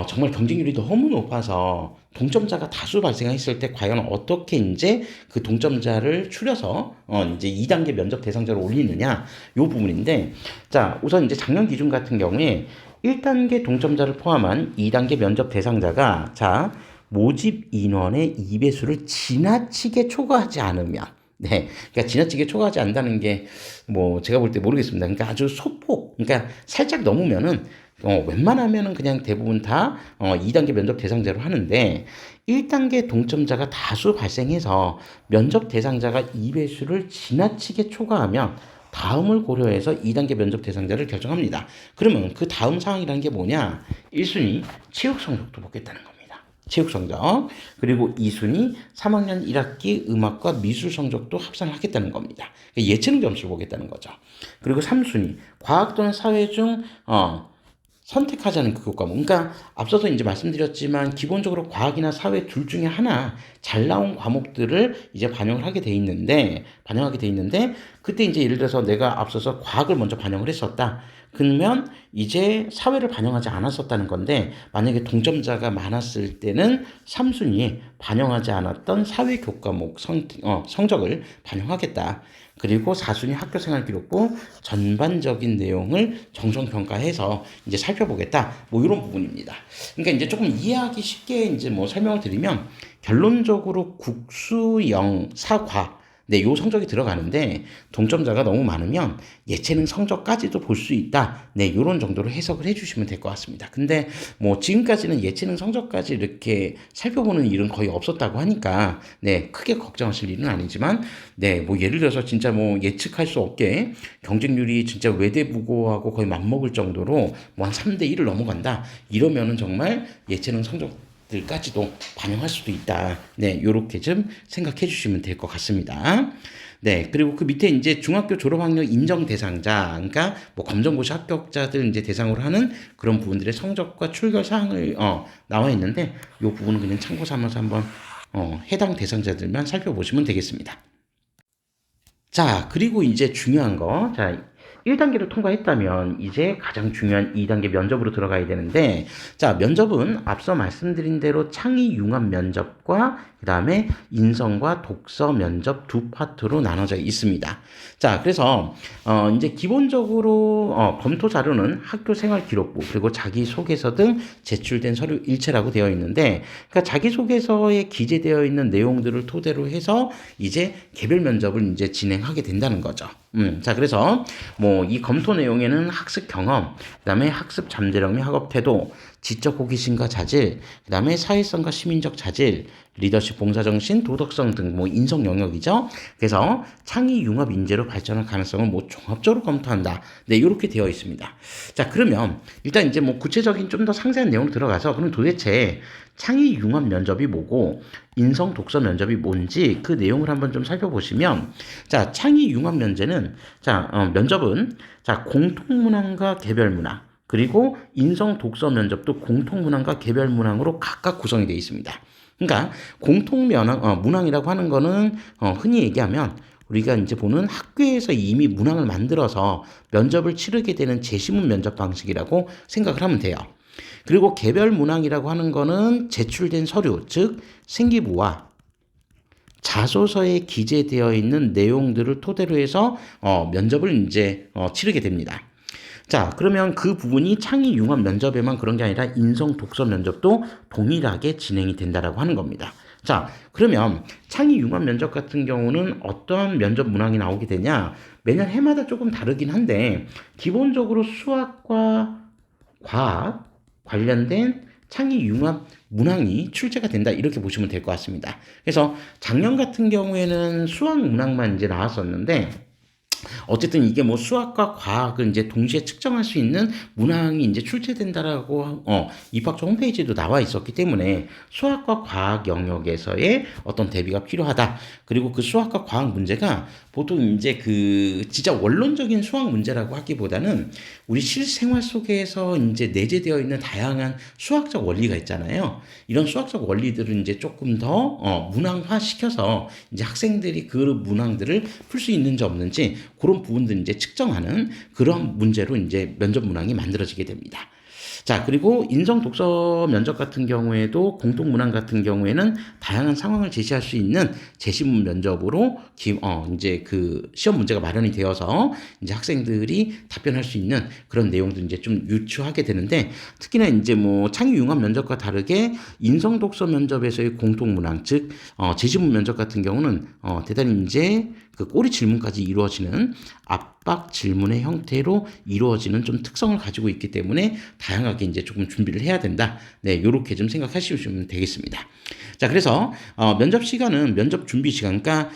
정말 경쟁률이 너무 높아서 동점자가 다수 발생했을 때 과연 어떻게 이제 그 동점자를 추려서 이제 2단계 면접 대상자를 올리느냐 요 부분인데, 자, 우선 이제 작년 기준 같은 경우에 1단계 동점자를 포함한 2단계 면접 대상자가 자, 모집 인원의 2배수를 지나치게 초과하지 않으면, 네. 그러니까 지나치게 초과하지 않는다는 게 뭐 제가 볼 때 모르겠습니다. 그러니까 아주 소폭, 그러니까 살짝 넘으면은 웬만하면은 그냥 대부분 다 2단계 면접 대상자로 하는데 1단계 동점자가 다수 발생해서 면접 대상자가 2배수를 지나치게 초과하면 다음을 고려해서 2단계 면접 대상자를 결정합니다. 그러면 그 다음 상황이라는 게 뭐냐? 1순위 체육 성적도 보겠다는 겁니다. 체육 성적, 그리고 2순위 3학년 1학기 음악과 미술 성적도 합산을 하겠다는 겁니다. 예체능 점수를 보겠다는 거죠. 그리고 3순위 과학 또는 사회 중 선택하자는 그 교과목. 그러니까 앞서서 이제 말씀드렸지만 기본적으로 과학이나 사회 둘 중에 하나 잘 나온 과목들을 이제 반영하게 돼 있는데 그때 이제 예를 들어서 내가 앞서서 과학을 먼저 반영을 했었다. 그러면 이제 사회를 반영하지 않았었다는 건데 만약에 동점자가 많았을 때는 3순위에 반영하지 않았던 사회 교과목 성적을 반영하겠다. 그리고 4순위 학교생활 기록부 전반적인 내용을 정성평가해서 이제 살펴보겠다. 뭐 이런 부분입니다. 그러니까 이제 조금 이해하기 쉽게 이제 뭐 설명을 드리면 결론적으로 국수, 영, 사과 네, 요 성적이 들어가는데 동점자가 너무 많으면 예체능 성적까지도 볼 수 있다. 네, 요런 정도로 해석을 해주시면 될 것 같습니다. 근데 뭐 지금까지는 예체능 성적까지 이렇게 살펴보는 일은 거의 없었다고 하니까 네, 크게 걱정하실 일은 아니지만 네, 뭐 예를 들어서 진짜 뭐 예측할 수 없게 경쟁률이 진짜 외대부고하고 거의 맞먹을 정도로 뭐 한 3대 1을 넘어간다. 이러면은 정말 예체능 성적 것들까지도 반영할 수도 있다. 네, 요렇게 좀 생각해 주시면 될 것 같습니다. 네, 그리고 그 밑에 이제 중학교 졸업학력 인정 대상자, 그러니까 뭐 검정고시 합격자들 이제 대상으로 하는 그런 부분들의 성적과 출결 사항을 나와 있는데, 요 부분은 그냥 참고 삼아서 한번 해당 대상자들만 살펴보시면 되겠습니다. 자, 그리고 이제 중요한 거. 자, 1단계를 통과했다면 이제 가장 중요한 2단계 면접으로 들어가야 되는데, 자, 면접은 앞서 말씀드린 대로 창의 융합 면접과 그 다음에 인성과 독서 면접 두 파트로 나눠져 있습니다. 자, 그래서 이제 기본적으로 검토 자료는 학교 생활 기록부 그리고 자기소개서 등 제출된 서류 일체라고 되어 있는데, 그러니까 자기소개서에 기재되어 있는 내용들을 토대로 해서 이제 개별 면접을 이제 진행하게 된다는 거죠. 자, 그래서 뭐 이 검토 내용에는 학습 경험, 그다음에 학습 잠재력 및 학업 태도, 지적 호기심과 자질, 그다음에 사회성과 시민적 자질, 리더십 봉사정신, 도덕성 등 뭐 인성 영역이죠. 그래서 창의 융합 인재로 발전할 가능성을 뭐 종합적으로 검토한다. 네, 이렇게 되어 있습니다. 자, 그러면 일단 이제 뭐 구체적인 좀 더 상세한 내용으로 들어가서, 그럼 도대체 창의 융합 면접이 뭐고 인성 독서 면접이 뭔지 그 내용을 한번 좀 살펴보시면, 자, 창의 융합 면접은 자, 공통 문항과 개별 문항, 그리고 인성 독서 면접도 공통 문항과 개별 문항으로 각각 구성이 되어 있습니다. 그러니까 공통 문항이라고 하는 거는 흔히 얘기하면 우리가 이제 보는 학교에서 이미 문항을 만들어서 면접을 치르게 되는 제시문 면접 방식이라고 생각을 하면 돼요. 그리고 개별 문항이라고 하는 거는 제출된 서류, 즉 생기부와 자소서에 기재되어 있는 내용들을 토대로 해서 면접을 이제 치르게 됩니다. 자, 그러면 그 부분이 창의 융합 면접에만 그런 게 아니라 인성 독서 면접도 동일하게 진행이 된다라고 하는 겁니다. 자, 그러면 창의 융합 면접 같은 경우는 어떠한 면접 문항이 나오게 되냐? 매년 해마다 조금 다르긴 한데 기본적으로 수학과 과학 관련된 창의 융합 문항이 출제가 된다, 이렇게 보시면 될 것 같습니다. 그래서 작년 같은 경우에는 수학 문항만 이제 나왔었는데, 어쨌든 이게 뭐 수학과 과학을 이제 동시에 측정할 수 있는 문항이 이제 출제된다라고 입학처 홈페이지에도 나와 있었기 때문에 수학과 과학 영역에서의 어떤 대비가 필요하다. 그리고 그 수학과 과학 문제가 보통 이제 그 진짜 원론적인 수학 문제라고 하기보다는 우리 실생활 속에서 이제 내재되어 있는 다양한 수학적 원리가 있잖아요. 이런 수학적 원리들을 이제 조금 더 문항화 시켜서 이제 학생들이 그 문항들을 풀 수 있는지 없는지 그런 부분들 이제 측정하는 그런 문제로 이제 면접 문항이 만들어지게 됩니다. 자, 그리고 인성 독서 면접 같은 경우에도 공통 문항 같은 경우에는 다양한 상황을 제시할 수 있는 제시문 면접으로 이제 그 시험 문제가 마련이 되어서 이제 학생들이 답변할 수 있는 그런 내용도 이제 좀 유추하게 되는데, 특히나 이제 뭐 창의 융합 면접과 다르게 인성 독서 면접에서의 공통 문항, 즉 제시문 면접 같은 경우는 대단히 이제 그 꼬리 질문까지 이루어지는 압박 질문의 형태로 이루어지는 좀 특성을 가지고 있기 때문에 다양하게 이제 조금 준비를 해야 된다. 네, 요렇게 좀 생각하시면 되겠습니다. 자, 그래서 면접 시간은 면접 준비 시간, 그러니까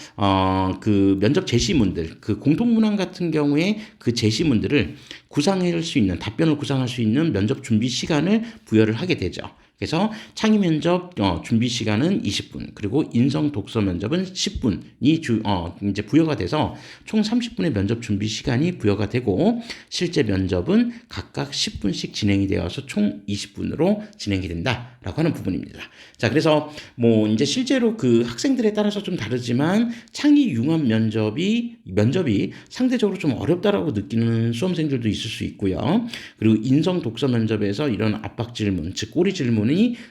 그 면접 제시문들, 그 공통 문항 같은 경우에 그 제시문들을 구상할 수 있는, 답변을 구상할 수 있는 면접 준비 시간을 부여를 하게 되죠. 그래서 창의 면접 준비 시간은 20분, 그리고 인성 독서 면접은 10분이 이제 부여가 돼서 총 30분의 면접 준비 시간이 부여가 되고, 실제 면접은 각각 10분씩 진행이 되어서 총 20분으로 진행이 된다라고 하는 부분입니다. 자, 그래서 뭐 이제 실제로 그 학생들에 따라서 좀 다르지만 창의 융합 면접이 상대적으로 좀 어렵다라고 느끼는 수험생들도 있을 수 있고요. 그리고 인성 독서 면접에서 이런 압박 질문, 즉 꼬리 질문이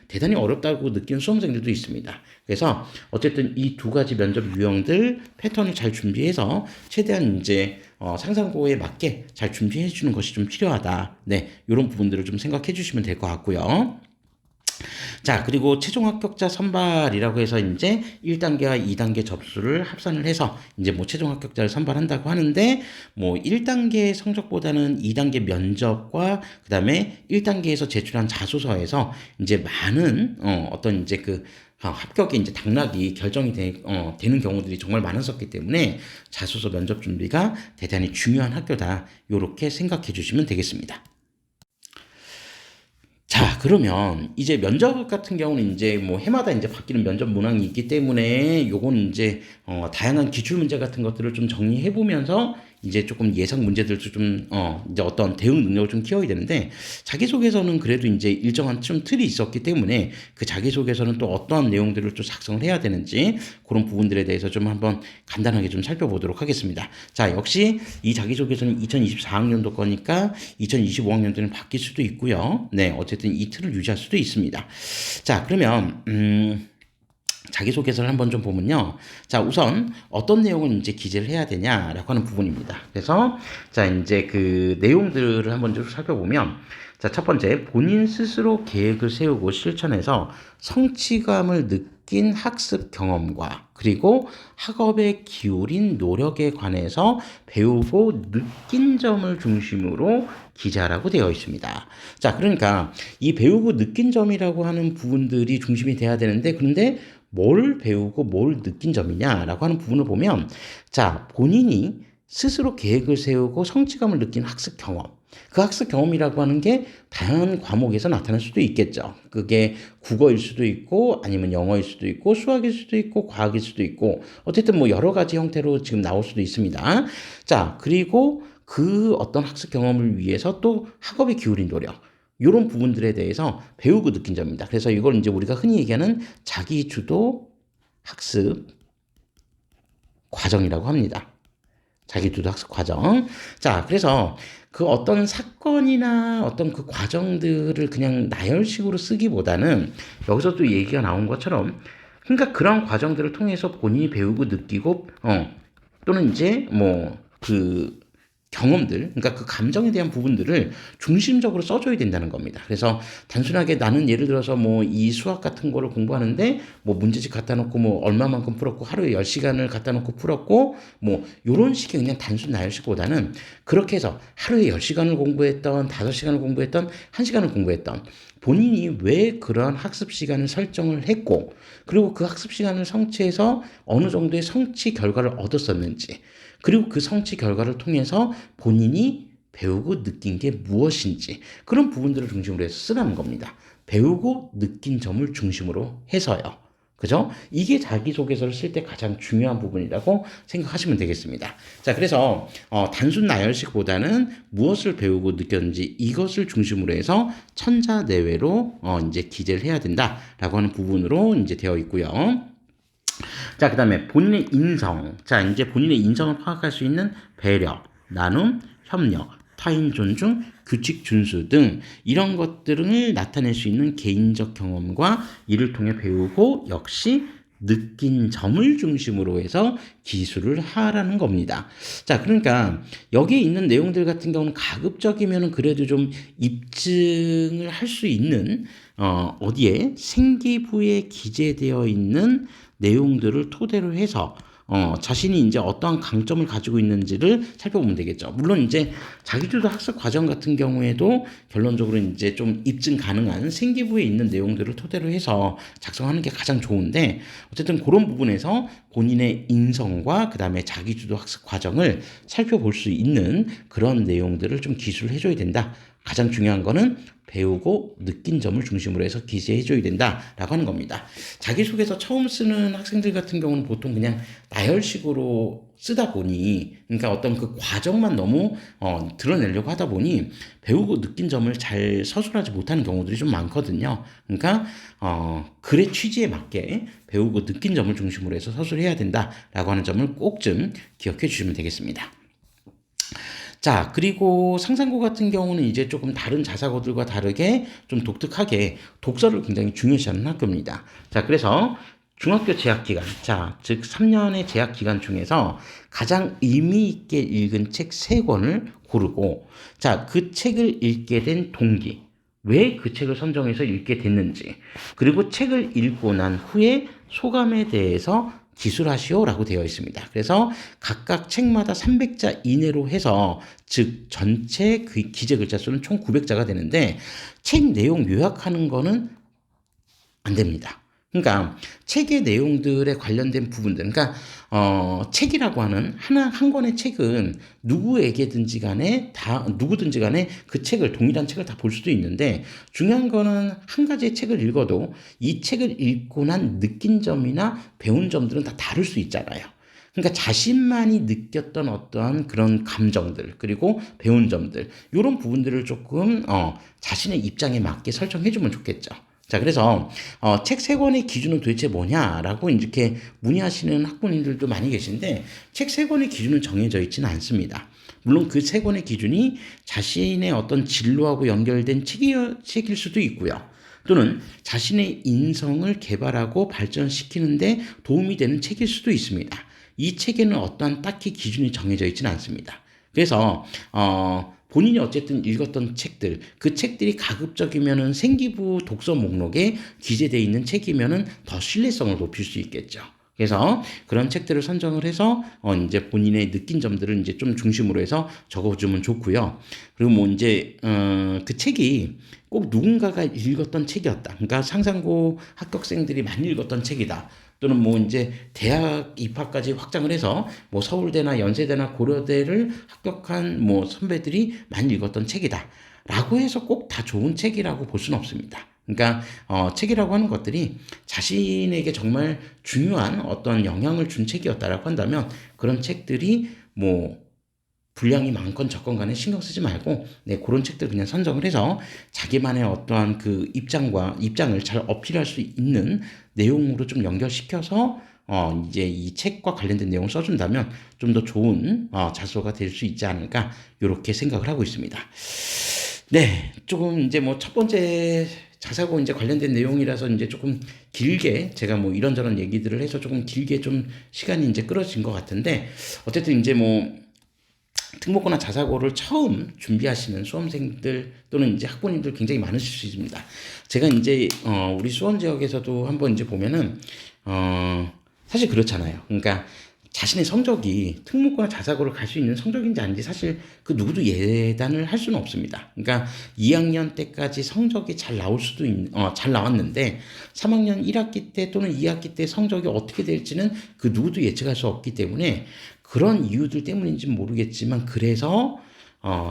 대단히 어렵다고 느끼는 수험생들도 있습니다. 그래서 어쨌든 이 두 가지 면접 유형들 패턴을 잘 준비해서 최대한 이제 상상고에 맞게 잘 준비해 주는 것이 좀 필요하다. 네, 이런 부분들을 좀 생각해 주시면 될 것 같고요. 자, 그리고 최종 합격자 선발이라고 해서 이제 1단계와 2단계 접수를 합산을 해서 이제 뭐 최종 합격자를 선발한다고 하는데, 뭐 1단계 성적보다는 2단계 면접과 그다음에 1단계에서 제출한 자소서에서 이제 많은 어떤 이제 그 합격의 이제 당락이 결정이 되는 경우들이 정말 많았었기 때문에 자소서 면접 준비가 대단히 중요한 학교다, 요렇게 생각해 주시면 되겠습니다. 자, 그러면 이제 면접 같은 경우는 이제 뭐 해마다 이제 바뀌는 면접 문항이 있기 때문에 요건 이제 다양한 기출 문제 같은 것들을 좀 정리해 보면서 이제 조금 예상 문제들도 좀 이제 어떤 대응 능력을 좀 키워야 되는데, 자기소개서는 그래도 이제 일정한 좀 틀이 있었기 때문에 그 자기소개서는 또 어떠한 내용들을 또 작성을 해야 되는지 그런 부분들에 대해서 좀 한번 간단하게 좀 살펴보도록 하겠습니다. 자, 역시 이 자기소개서는 2024학년도 거니까 2025학년도는 바뀔 수도 있고요. 네, 어쨌든 이 틀을 유지할 수도 있습니다. 자, 그러면 자기소개서를 한번 좀 보면요. 자, 우선 어떤 내용을 이제 기재를 해야 되냐라고 하는 부분입니다. 그래서 자, 이제 그 내용들을 한번 좀 살펴보면, 자, 첫 번째, 본인 스스로 계획을 세우고 실천해서 성취감을 느낀 학습 경험과 그리고 학업에 기울인 노력에 관해서 배우고 느낀 점을 중심으로 기재하라고 되어 있습니다. 자, 그러니까 이 배우고 느낀 점이라고 하는 부분들이 중심이 돼야 되는데, 그런데 뭘 배우고 뭘 느낀 점이냐라고 하는 부분을 보면, 자, 본인이 스스로 계획을 세우고 성취감을 느낀 학습 경험. 그 학습 경험이라고 하는 게 다양한 과목에서 나타날 수도 있겠죠. 그게 국어일 수도 있고, 아니면 영어일 수도 있고, 수학일 수도 있고, 과학일 수도 있고, 어쨌든 뭐 여러 가지 형태로 지금 나올 수도 있습니다. 자, 그리고 그 어떤 학습 경험을 위해서 또 학업에 기울인 노력. 이런 부분들에 대해서 배우고 느낀 점입니다. 그래서 이걸 이제 우리가 흔히 얘기하는 자기 주도 학습 과정이라고 합니다. 자기 주도 학습 과정. 자, 그래서 그 어떤 사건이나 어떤 그 과정들을 그냥 나열식으로 쓰기보다는 여기서 또 얘기가 나온 것처럼, 그러니까 그런 과정들을 통해서 본인이 배우고 느끼고 또는 이제 뭐 그 경험들, 그러니까 그 감정에 대한 부분들을 중심적으로 써줘야 된다는 겁니다. 그래서 단순하게 나는 예를 들어서 뭐 이 수학 같은 거를 공부하는데 뭐 문제집 갖다 놓고 뭐 얼마만큼 풀었고 하루에 10시간을 갖다 놓고 풀었고 뭐 요런 식의 그냥 단순 나열식보다는, 그렇게 해서 하루에 10시간을 공부했던, 5시간을 공부했던, 1시간을 공부했던, 본인이 왜 그러한 학습 시간을 설정을 했고, 그리고 그 학습 시간을 성취해서 어느 정도의 성취 결과를 얻었었는지, 그리고 그 성취 결과를 통해서 본인이 배우고 느낀 게 무엇인지, 그런 부분들을 중심으로 해서 쓰라는 겁니다. 배우고 느낀 점을 중심으로 해서요. 그죠? 이게 자기소개서를 쓸 때 가장 중요한 부분이라고 생각하시면 되겠습니다. 자, 그래서 단순 나열식보다는 무엇을 배우고 느꼈는지 이것을 중심으로 해서 천자내외로 이제 기재를 해야 된다라고 하는 부분으로 이제 되어 있고요. 자, 그 다음에 본인의 인성. 자, 이제 본인의 인성을 파악할 수 있는 배려, 나눔, 협력, 타인 존중, 규칙 준수 등 이런 것들을 나타낼 수 있는 개인적 경험과 이를 통해 배우고 역시 느낀 점을 중심으로 해서 기술을 하라는 겁니다. 자, 그러니까 여기에 있는 내용들 같은 경우는 가급적이면 그래도 좀 입증을 할 수 있는 어디에 생기부에 기재되어 있는 내용들을 토대로 해서 자신이 이제 어떠한 강점을 가지고 있는지를 살펴보면 되겠죠. 물론 이제 자기주도 학습 과정 같은 경우에도 결론적으로 이제 좀 입증 가능한 생기부에 있는 내용들을 토대로 해서 작성하는 게 가장 좋은데, 어쨌든 그런 부분에서 본인의 인성과 그 다음에 자기주도 학습 과정을 살펴볼 수 있는 그런 내용들을 좀 기술을 해줘야 된다. 가장 중요한 거는 배우고 느낀 점을 중심으로 해서 기재해줘야 된다라고 하는 겁니다. 자기소개서 처음 쓰는 학생들 같은 경우는 보통 그냥 나열식으로 쓰다 보니, 그러니까 어떤 그 과정만 너무 드러내려고 하다 보니 배우고 느낀 점을 잘 서술하지 못하는 경우들이 좀 많거든요. 그러니까 글의 취지에 맞게 배우고 느낀 점을 중심으로 해서 서술해야 된다라고 하는 점을 꼭 좀 기억해 주시면 되겠습니다. 자, 그리고 상상고 같은 경우는 이제 조금 다른 자사고들과 다르게 좀 독특하게 독서를 굉장히 중요시하는 학교입니다. 자, 그래서 중학교 재학기간, 자, 즉 3년의 재학기간 중에서 가장 의미 있게 읽은 책 3권을 고르고, 자, 그 책을 읽게 된 동기, 왜 그 책을 선정해서 읽게 됐는지, 그리고 책을 읽고 난 후에 소감에 대해서 기술하시오라고 되어 있습니다. 그래서 각각 책마다 300자 이내로 해서, 즉 전체 그 기재 글자 수는 총 900자가 되는데 책 내용 요약하는 거는 안 됩니다. 그러니까 책의 내용들에 관련된 부분들, 그러니까 책이라고 하는 한 권의 책은 누구든지 간에 그 책을 동일한 책을 다 볼 수도 있는데, 중요한 거는 한 가지의 책을 읽어도 이 책을 읽고 난 느낀 점이나 배운 점들은 다 다를 수 있잖아요. 그러니까 자신만이 느꼈던 어떠한 그런 감정들, 그리고 배운 점들, 이런 부분들을 조금 자신의 입장에 맞게 설정해 주면 좋겠죠. 자, 그래서 책 세 권의 기준은 도대체 뭐냐라고 이렇게 문의하시는 학부모님들도 많이 계신데, 책 세 권의 기준은 정해져 있지는 않습니다. 물론 그 세 권의 기준이 자신의 어떤 진로하고 연결된 책일 수도 있고요. 또는 자신의 인성을 개발하고 발전시키는데 도움이 되는 책일 수도 있습니다. 이 책에는 어떠한 딱히 기준이 정해져 있지는 않습니다. 그래서 본인이 어쨌든 읽었던 책들, 그 책들이 가급적이면은 생기부 독서 목록에 기재되어 있는 책이면은 더 신뢰성을 높일 수 있겠죠. 그래서 그런 책들을 선정을 해서 이제 본인의 느낀 점들을 이제 좀 중심으로 해서 적어주면 좋고요. 그리고 뭐 이제 그 책이 꼭 누군가가 읽었던 책이었다. 그러니까 상상고 합격생들이 많이 읽었던 책이다. 또는 뭐 이제 대학 입학까지 확장을 해서 뭐 서울대나 연세대나 고려대를 합격한 뭐 선배들이 많이 읽었던 책이다. 라고 해서 꼭 다 좋은 책이라고 볼 수는 없습니다. 그러니까 책이라고 하는 것들이 자신에게 정말 중요한 어떤 영향을 준 책이었다라고 한다면, 그런 책들이 뭐 분량이 많건 적건 간에 신경 쓰지 말고, 네, 그런 책들 그냥 선정을 해서 자기만의 어떠한 그 입장을 잘 어필할 수 있는 내용으로 좀 연결시켜서 이제 이 책과 관련된 내용을 써준다면 좀 더 좋은 자소가 될 수 있지 않을까, 이렇게 생각을 하고 있습니다. 네, 조금 이제 뭐 첫 번째 자사고 이제 관련된 내용이라서 이제 조금 길게 제가 뭐 이런저런 얘기들을 해서 조금 길게 좀 시간이 이제 끌어진 것 같은데, 어쨌든 이제 뭐 특목고나 자사고를 처음 준비하시는 수험생들 또는 이제 학부모님들 굉장히 많으실 수 있습니다. 제가 이제 우리 수원 지역에서도 한번 이제 보면은 사실 그렇잖아요. 그러니까 자신의 성적이 특목고나 자사고를 갈 수 있는 성적인지 아닌지 사실 그 누구도 예단을 할 수는 없습니다. 그러니까 2학년 때까지 성적이 잘 나왔는데 3학년 1학기 때 또는 2학기 때 성적이 어떻게 될지는 그 누구도 예측할 수 없기 때문에, 그런 이유들 때문인지는 모르겠지만, 그래서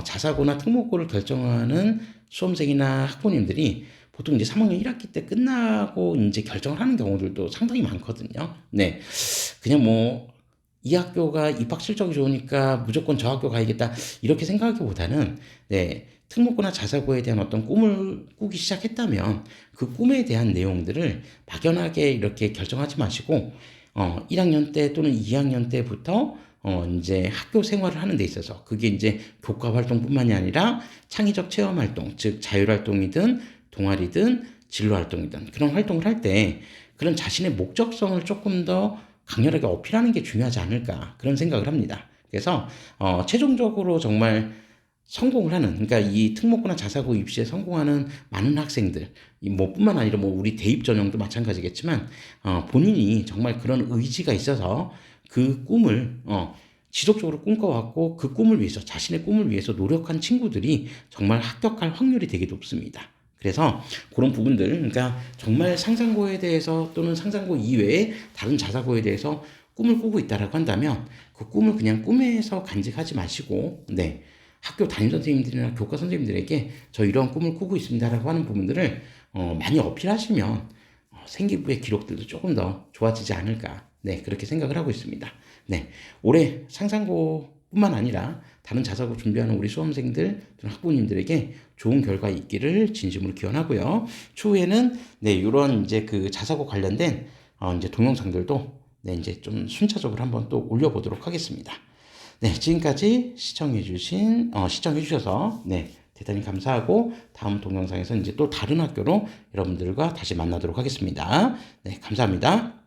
자사고나 특목고를 결정하는 수험생이나 학부모님들이 보통 이제 3학년 1학기 때 끝나고 이제 결정을 하는 경우들도 상당히 많거든요. 네. 그냥 뭐 이 학교가 입학 실적이 좋으니까 무조건 저 학교 가야겠다, 이렇게 생각하기보다는, 네, 특목고나 자사고에 대한 어떤 꿈을 꾸기 시작했다면 그 꿈에 대한 내용들을 막연하게 이렇게 결정하지 마시고 1학년 때 또는 2학년 때부터 이제 학교 생활을 하는 데 있어서, 그게 이제 교과 활동뿐만이 아니라 창의적 체험 활동, 즉 자율 활동이든 동아리든 진로 활동이든 그런 활동을 할 때 그런 자신의 목적성을 조금 더 강렬하게 어필하는 게 중요하지 않을까, 그런 생각을 합니다. 그래서 최종적으로 정말 성공을 하는, 그러니까 이 특목고나 자사고 입시에 성공하는 많은 학생들, 뭐 뿐만 아니라 뭐 우리 대입 전형도 마찬가지겠지만, 본인이 정말 그런 의지가 있어서 그 꿈을 지속적으로 꿈꿔왔고, 그 꿈을 위해서, 자신의 꿈을 위해서 노력한 친구들이 정말 합격할 확률이 되게 높습니다. 그래서 그런 부분들, 그러니까 정말 상상고에 대해서 또는 상상고 이외에 다른 자사고에 대해서 꿈을 꾸고 있다라고 한다면 그 꿈을 그냥 꿈에서 간직하지 마시고, 네, 학교 담임 선생님들이나 교과 선생님들에게 저 이런 꿈을 꾸고 있습니다라고 하는 부분들을 많이 어필하시면 생기부의 기록들도 조금 더 좋아지지 않을까, 네, 그렇게 생각을 하고 있습니다. 네, 올해 상상고뿐만 아니라 다른 자사고 준비하는 우리 수험생들, 학부모님들에게 좋은 결과 있기를 진심으로 기원하고요. 추후에는 네, 이런 이제 그 자사고 관련된 이제 동영상들도 네, 이제 좀 순차적으로 한번 또 올려보도록 하겠습니다. 네, 지금까지 시청해 주셔서 네, 대단히 감사하고, 다음 동영상에서 이제 또 다른 학교로 여러분들과 다시 만나도록 하겠습니다. 네, 감사합니다.